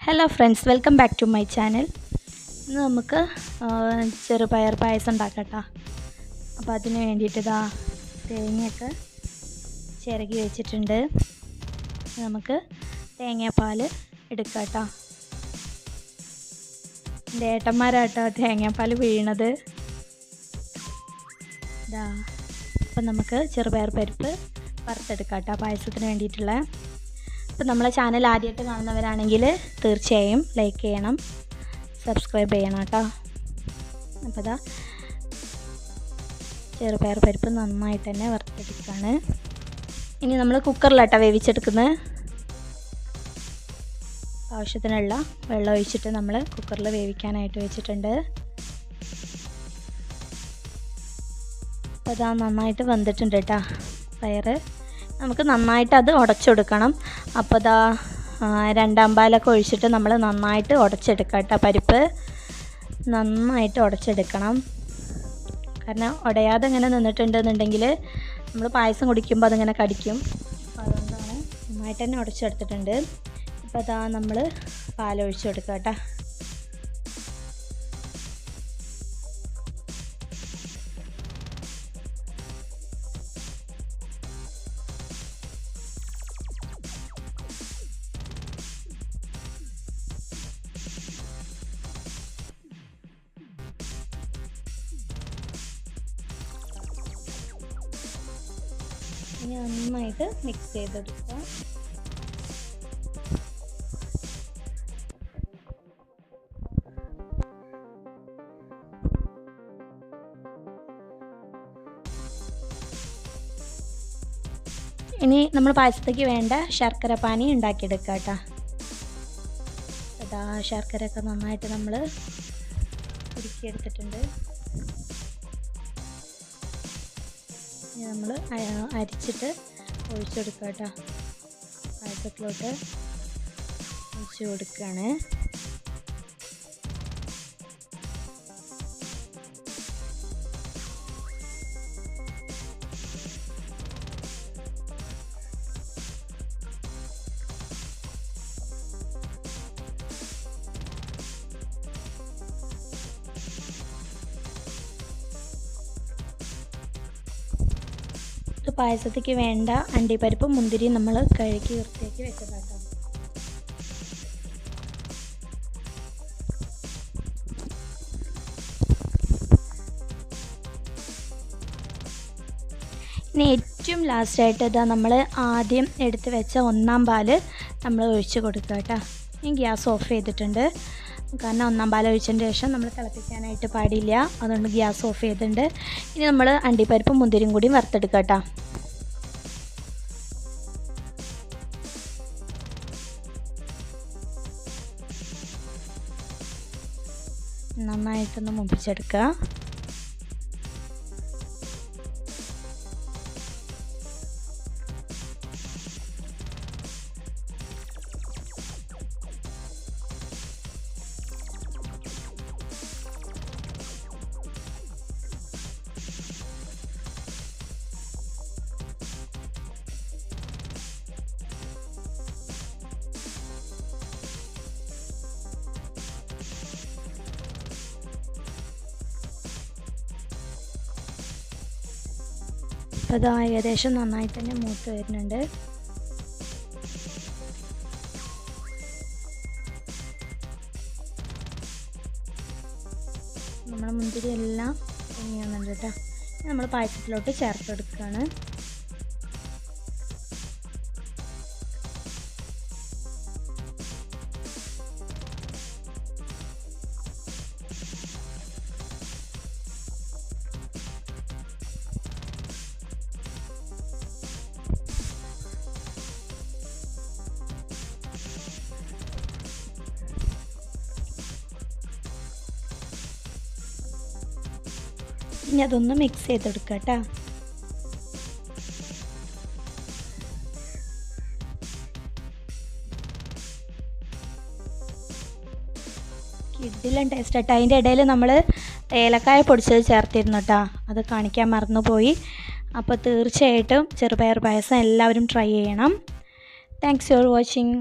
Hello friends, welcome back to my channel. ഇന്ന് നമുക്ക് ചെറുപയർ പായസം ഉണ്ടാക്കാം. അപ്പോൾ അതിന് വേണ്ടിയിട്ട് തേങ്ങയൊക്കെ ചിരകി വെച്ചിട്ടുണ്ട്. നമുക്ക് തേങ്ങാപ്പാൽ എടുക്കാം കേട്ടോ. എൻ്റെ ഏട്ടന്മാരാട്ടോ തേങ്ങാപ്പാൽ വീണത്. അപ്പം നമുക്ക് ചെറുപയർ പരിപ്പ് വറുത്തെടുക്കാം കേട്ടോ പായസത്തിന് വേണ്ടിയിട്ടുള്ള. അപ്പോൾ നമ്മളെ ചാനൽ ആദ്യമായിട്ട് കാണുന്നവരാണെങ്കിൽ തീർച്ചയായും ലൈക്ക് ചെയ്യണം, സബ്സ്ക്രൈബ് ചെയ്യണം കേട്ടോ. അപ്പോൾ ചെറുപയർ പരിപ്പ് നന്നായിട്ട് തന്നെ വറുത്തെടുക്കുകയാണ്. ഇനി നമ്മൾ കുക്കറിലാട്ടോ വേവിച്ചെടുക്കുന്നത്. ആവശ്യത്തിനുള്ള വെള്ളം ഒഴിച്ചിട്ട് നമ്മൾ കുക്കറിൽ വേവിക്കാനായിട്ട് വെച്ചിട്ടുണ്ട്. അപ്പോൾ നന്നായിട്ട് വെന്തിട്ടുണ്ട് കേട്ടോ പയർ. നമുക്ക് നന്നായിട്ട് അത് ഉടച്ചെടുക്കണം. അപ്പോൾ രണ്ടാം പാലൊക്കെ ഒഴിച്ചിട്ട് നമ്മൾ നന്നായിട്ട് ഉടച്ചെടുക്കാം കേട്ടോ. പരിപ്പ് നന്നായിട്ട് ഉടച്ചെടുക്കണം. കാരണം ഉടയാതെ ഇങ്ങനെ നിന്നിട്ടുണ്ടെന്നുണ്ടെങ്കിൽ നമ്മൾ പായസം കുടിക്കുമ്പോൾ അതിങ്ങനെ കടിക്കും. അപ്പോൾ അതുകൊണ്ടാണ് നന്നായിട്ട് തന്നെ ഉടച്ചെടുത്തിട്ടുണ്ട്. ഇപ്പോൾ നമ്മൾ പാലൊഴിച്ച് കൊടുക്കാം കേട്ടോ. ഇനി നന്നായിട്ട് മിക്സ് ചെയ്തെടുക്കുക. ഇനി നമ്മൾ പായസത്തേക്ക് വേണ്ട ശർക്കര പാനി ഉണ്ടാക്കിയെടുക്കുക കേട്ടോ. ശർക്കരയൊക്കെ നന്നായിട്ട് നമ്മൾ ഉരുക്കിയെടുത്തിട്ടുണ്ട്. നമ്മൾ അരിച്ചിട്ട് ഒഴിച്ചെടുക്കുക കേട്ടോ. പായസത്തിലോട്ട് ഒഴിച്ച് കൊടുക്കുകയാണ്. പായസത്തേക്ക് വേണ്ട അണ്ടിപ്പരിപ്പും മുന്തിരിയും നമ്മൾ കഴുകി വൃത്തിയാക്കി വെച്ചതാട്ടോ. ഇനി ഏറ്റവും ലാസ്റ്റായിട്ട് നമ്മൾ ആദ്യം എടുത്ത് വെച്ച ഒന്നാം പാൽ നമ്മൾ ഒഴിച്ച് കൊടുക്കുക കേട്ടോ. ഞാൻ ഗ്യാസ് ഓഫ് ചെയ്തിട്ടുണ്ട്. കാരണം ഒന്നാം പാൽ ഒഴിച്ചതിന് ശേഷം നമ്മൾ തിളപ്പിക്കാനായിട്ട് പാടില്ല. അതുകൊണ്ട് ഗ്യാസ് ഓഫ് ചെയ്തിട്ടുണ്ട്. ഇനി നമ്മൾ അണ്ടിപ്പരിപ്പും മുന്തിരിയും കൂടി വറുത്തെടുക്കുക കേട്ടോ. നന്നായിട്ടൊന്ന് മുപ്പിച്ചെടുക്കുക. അപ്പോൾ ഏകദേശം നന്നായിട്ട് തന്നെ മൂത്ത് വരുന്നുണ്ട്. നമ്മുടെ മുന്തിരി എല്ലാം പൊങ്ങിയാകുന്നുണ്ട് കേട്ടോ. നമ്മൾ പായസത്തിലോട്ട് ചേർത്തെടുക്കുകയാണ്. ഇനി അതൊന്ന് മിക്സ് ചെയ്തെടുക്കുക കേട്ടോ. കിഡിലും ടേസ്റ്റ് കേട്ടോ. അതിൻ്റെ ഇടയിൽ നമ്മൾ ഏലക്കായ പൊടിച്ചത് ചേർത്തിരുന്നു കേട്ടോ. അത് കാണിക്കാൻ മറന്നുപോയി. അപ്പോൾ തീർച്ചയായിട്ടും ചെറുപയർ പായസം എല്ലാവരും ട്രൈ ചെയ്യണം. Thanks for watching.